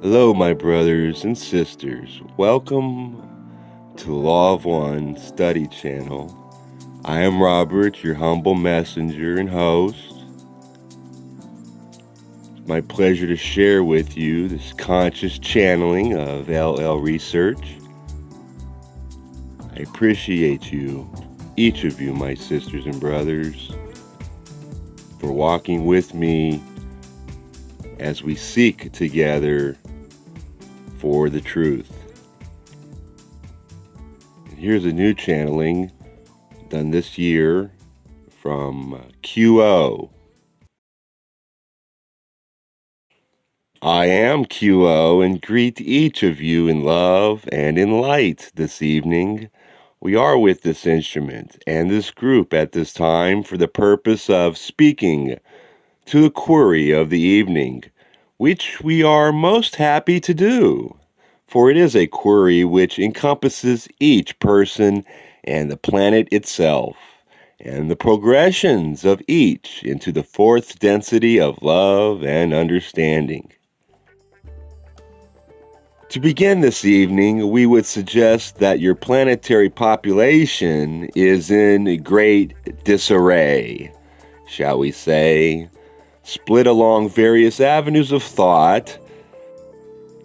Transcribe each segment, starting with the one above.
Hello, my brothers and sisters. Welcome to Law of One Study Channel. I am Robert, your humble messenger and host. It's my pleasure to share with you this conscious channeling of LL research. I appreciate you, each of you, my sisters and brothers, for walking with me as we seek together for the truth. And here's a new channeling done this year from QO. I am QO and greet each of you in love and in light this evening. We are with this instrument and this group at this time for the purpose of speaking to the query of the evening, which we are most happy to do, for it is a query which encompasses each person and the planet itself, and the progressions of each into the fourth density of love and understanding. To begin this evening, we would suggest that your planetary population is in great disarray, shall we say, split along various avenues of thought,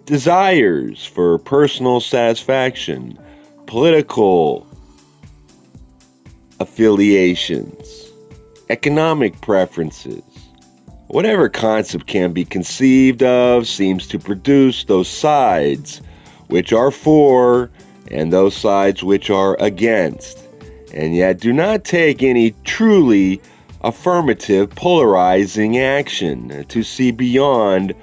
desires for personal satisfaction, political affiliations, economic preferences. Whatever concept can be conceived of seems to produce those sides which are for and those sides which are against, and yet do not take any truly affirmative polarizing action to see beyond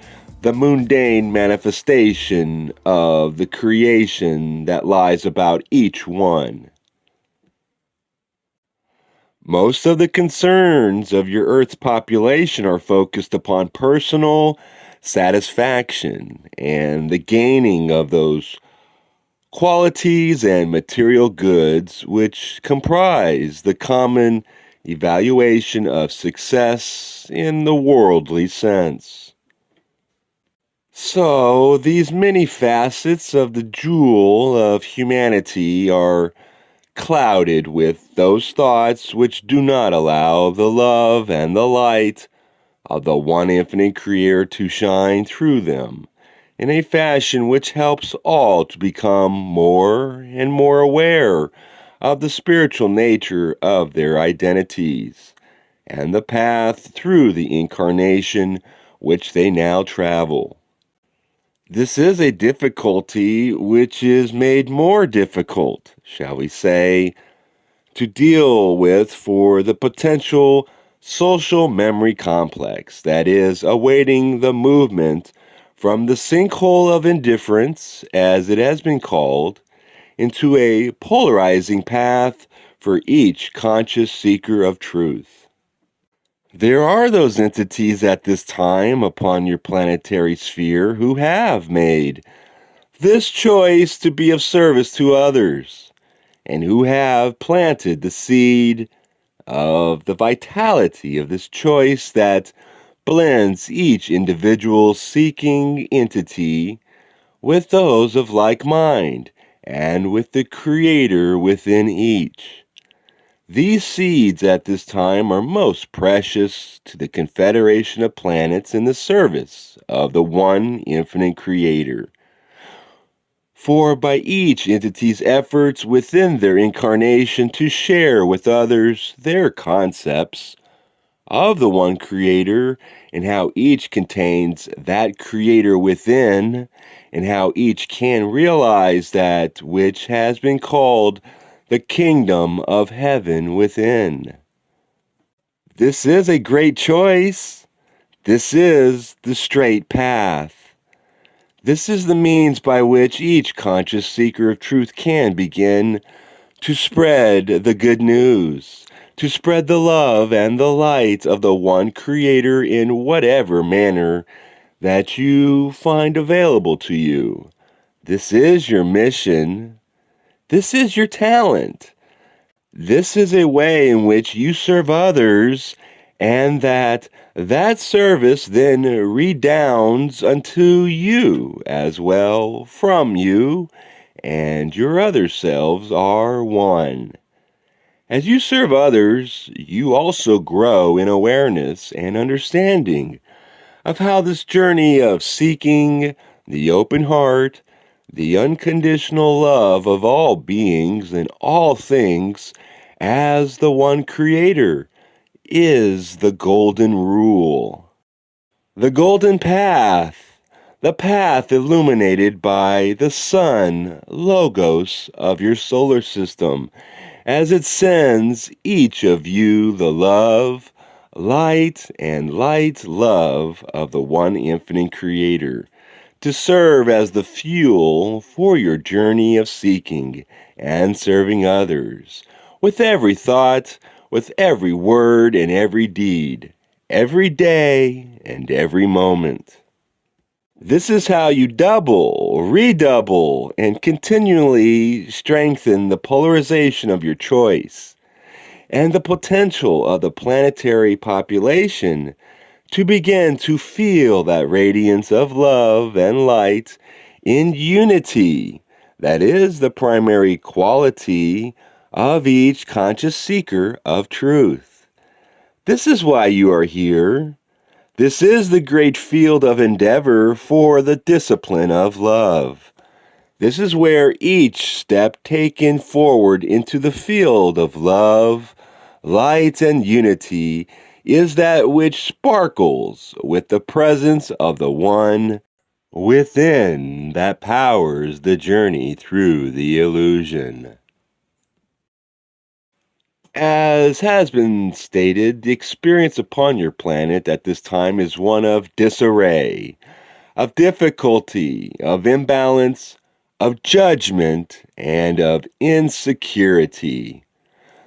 the mundane manifestation of the creation that lies about each one. Most of the concerns of your Earth's population are focused upon personal satisfaction and the gaining of those qualities and material goods which comprise the common evaluation of success in the worldly sense. So, these many facets of the jewel of humanity are clouded with those thoughts which do not allow the love and the light of the one infinite Creator to shine through them in a fashion which helps all to become more and more aware of the spiritual nature of their identities and the path through the incarnation which they now travel. This is a difficulty which is made more difficult, shall we say, to deal with for the potential social memory complex that is awaiting the movement from the sinkhole of indifference, as it has been called, into a polarizing path for each conscious seeker of truth. There are those entities at this time upon your planetary sphere who have made this choice to be of service to others, and who have planted the seed of the vitality of this choice that blends each individual seeking entity with those of like mind and with the Creator within each. These seeds at this time are most precious to the Confederation of planets in the service of the one infinite Creator. For by each entity's efforts within their incarnation to share with others their concepts of the one Creator and how each contains that Creator within, and how each can realize that which has been called the kingdom of heaven within. This is a great choice. This is the straight path. This is the means by which each conscious seeker of truth can begin to spread the good news, to spread the love and the light of the one Creator in whatever manner that you find available to you. This is your mission. This is your talent. This is a way in which you serve others, and that That service then redounds unto you as well from you, and your other selves are one. As you serve others, you also grow in awareness and understanding of how this journey of seeking the open heart, the unconditional love of all beings and all things as the one creator is the golden rule. The golden path, the path illuminated by the sun, logos of your solar system, as it sends each of you the love, light love of the one infinite creator to serve as the fuel for your journey of seeking and serving others with every thought, with every word and every deed, every day and every moment. This is how you double, redouble, and continually strengthen the polarization of your choice and the potential of the planetary population to begin to feel that radiance of love and light in unity. That is the primary quality of each conscious seeker of truth. This is why you are here. This is the great field of endeavor for the discipline of love. This is where each step taken forward into the field of love, light, and unity is that which sparkles with the presence of the one within that powers the journey through the illusion. As has been stated, the experience upon your planet at this time is one of disarray, of difficulty, of imbalance, of judgment, and of insecurity.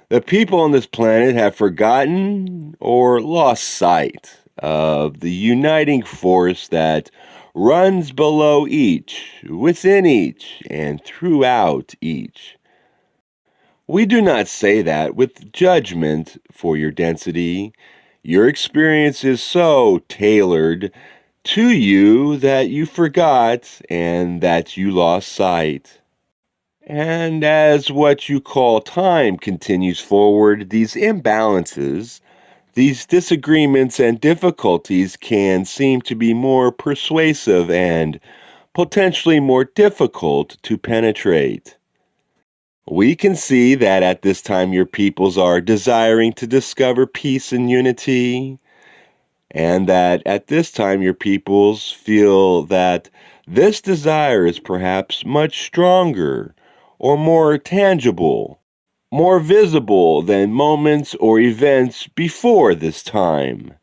The people on this planet have forgotten or lost sight of the uniting force that runs below each, within each, and throughout each. We do not say that with judgment for your density. Your experience is so tailored to you that you forgot and that you lost sight. And as what you call time continues forward, these imbalances, these disagreements and difficulties can seem to be more persuasive and potentially more difficult to penetrate. We can see that at this time your peoples are desiring to discover peace and unity, and that at this time your peoples feel that this desire is perhaps much stronger or more tangible, more visible than moments or events before this time.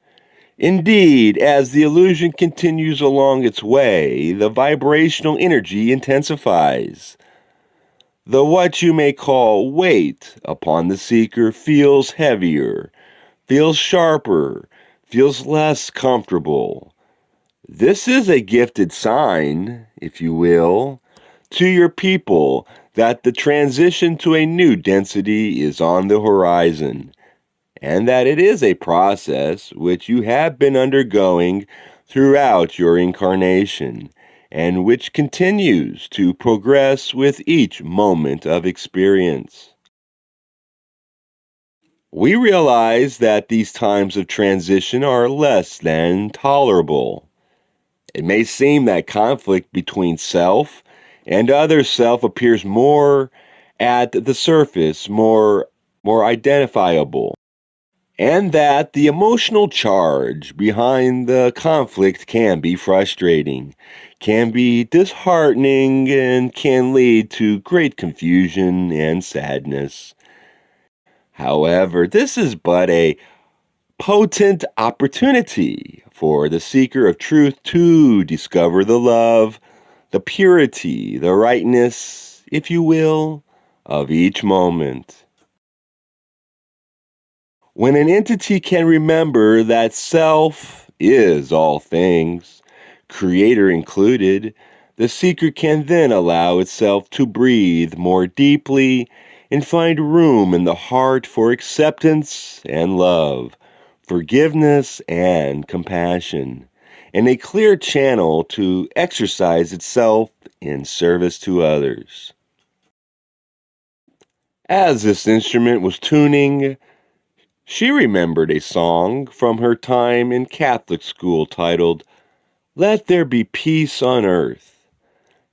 Indeed, as the illusion continues along its way, the vibrational energy intensifies. The what you may call weight upon the seeker feels heavier, feels sharper, feels less comfortable. This is a gifted sign, if you will, to your people that the transition to a new density is on the horizon, and that it is a process which you have been undergoing throughout your incarnation, and which continues to progress with each moment of experience. We realize that these times of transition are less than tolerable. It may seem that conflict between self and other self appears more at the surface, more identifiable, and that the emotional charge behind the conflict can be frustrating, can be disheartening, and can lead to great confusion and sadness. However, this is but a potent opportunity for the seeker of truth to discover the love, the purity, the rightness, if you will, of each moment. When an entity can remember that self is all things, creator included, the seeker can then allow itself to breathe more deeply and find room in the heart for acceptance and love, forgiveness, and compassion, and a clear channel to exercise itself in service to others. As this instrument was tuning, she remembered a song from her time in Catholic school titled, "Let There Be Peace on Earth."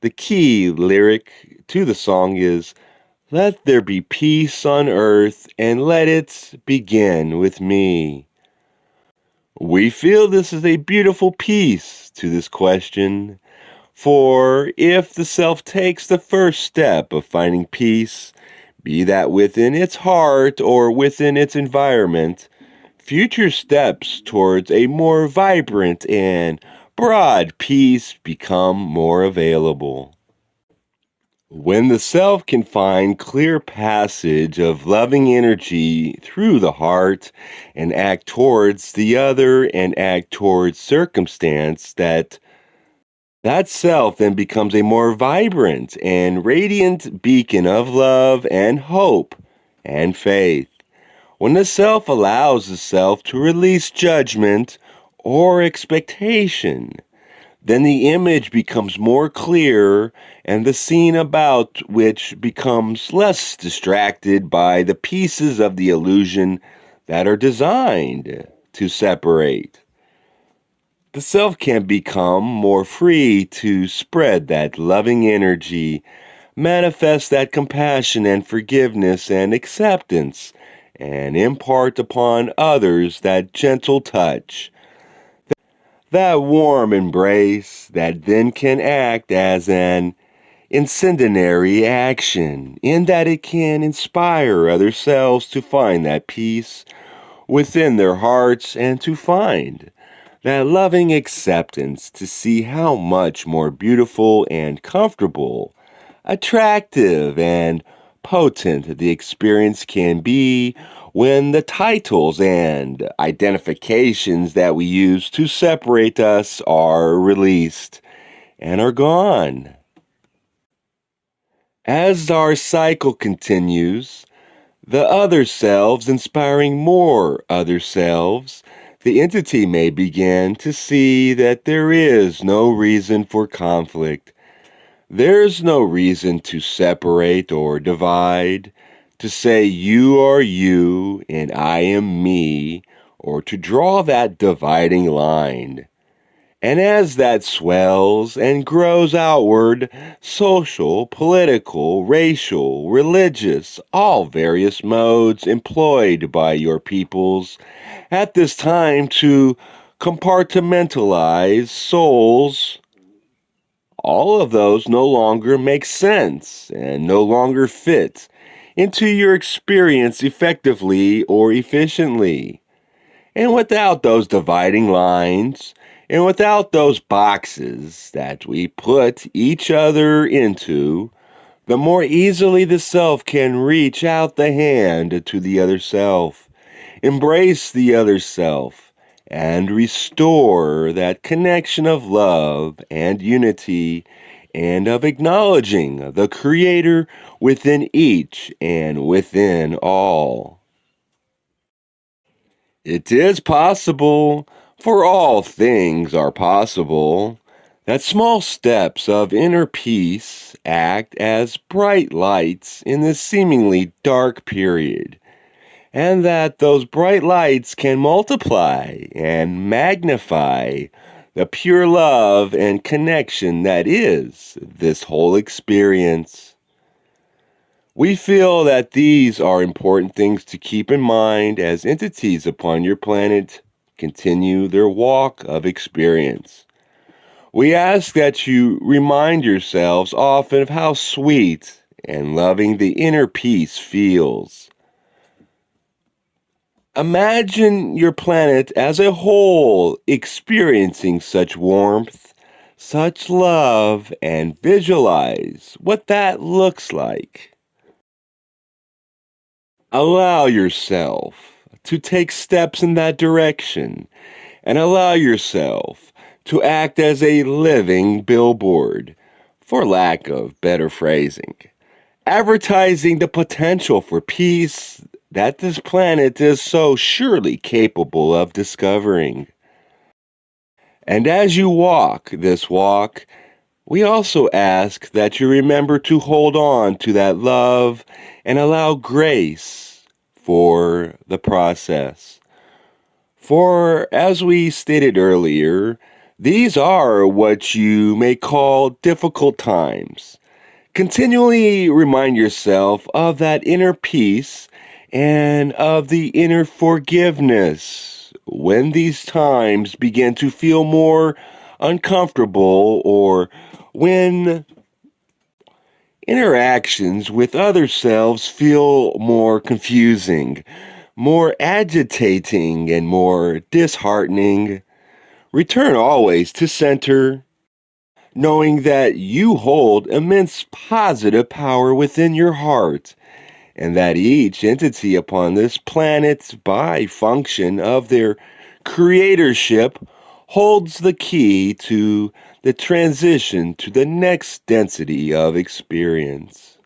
The key lyric to the song is, "Let there be peace on earth, and let it begin with me." We feel this is a beautiful piece to this question, for if the self takes the first step of finding peace, be that within its heart or within its environment, future steps towards a more vibrant and broad peace become more available. When the self can find clear passage of loving energy through the heart and act towards the other and act towards circumstance, that self then becomes a more vibrant and radiant beacon of love and hope and faith. When the self allows the self to release judgment or expectation, then the image becomes more clear and the scene about which becomes less distracted by the pieces of the illusion that are designed to separate. The self can become more free to spread that loving energy, manifest that compassion and forgiveness and acceptance, and impart upon others that gentle touch, that warm embrace that then can act as an incendiary action, in that it can inspire other selves to find that peace within their hearts and to find that loving acceptance, to see how much more beautiful and comfortable, attractive and potent the experience can be when the titles and identifications that we use to separate us are released and are gone. As our cycle continues, the other selves inspiring more other selves, the entity may begin to see that there is no reason for conflict. There's no reason to separate or divide, to say you are you and I am me, or to draw that dividing line. And as that swells and grows outward, social, political, racial, religious, all various modes employed by your peoples at this time to compartmentalize souls, all of those no longer make sense and no longer fit into your experience effectively or efficiently. And without those dividing lines, and without those boxes that we put each other into, the more easily the self can reach out the hand to the other self, embrace the other self, and restore that connection of love and unity and of acknowledging the Creator within each and within all. It is possible, for all things are possible, that small steps of inner peace act as bright lights in this seemingly dark period, and that those bright lights can multiply and magnify the pure love and connection that is this whole experience. We feel that these are important things to keep in mind as entities upon your planet continue their walk of experience. We ask that you remind yourselves often of how sweet and loving the inner peace feels. Imagine your planet as a whole experiencing such warmth, such love, and visualize what that looks like. Allow yourself to take steps in that direction and allow yourself to act as a living billboard, for lack of better phrasing, advertising the potential for peace that this planet is so surely capable of discovering. And as you walk this walk, we also ask that you remember to hold on to that love and allow grace for the process. For, as we stated earlier, these are what you may call difficult times. Continually remind yourself of that inner peace and of the inner forgiveness when these times begin to feel more uncomfortable or when interactions with other selves feel more confusing, more agitating, and more disheartening. Return always to center, knowing that you hold immense positive power within your heart, and that each entity upon this planet, by function of their creatorship, holds the key to the transition to the next density of experience.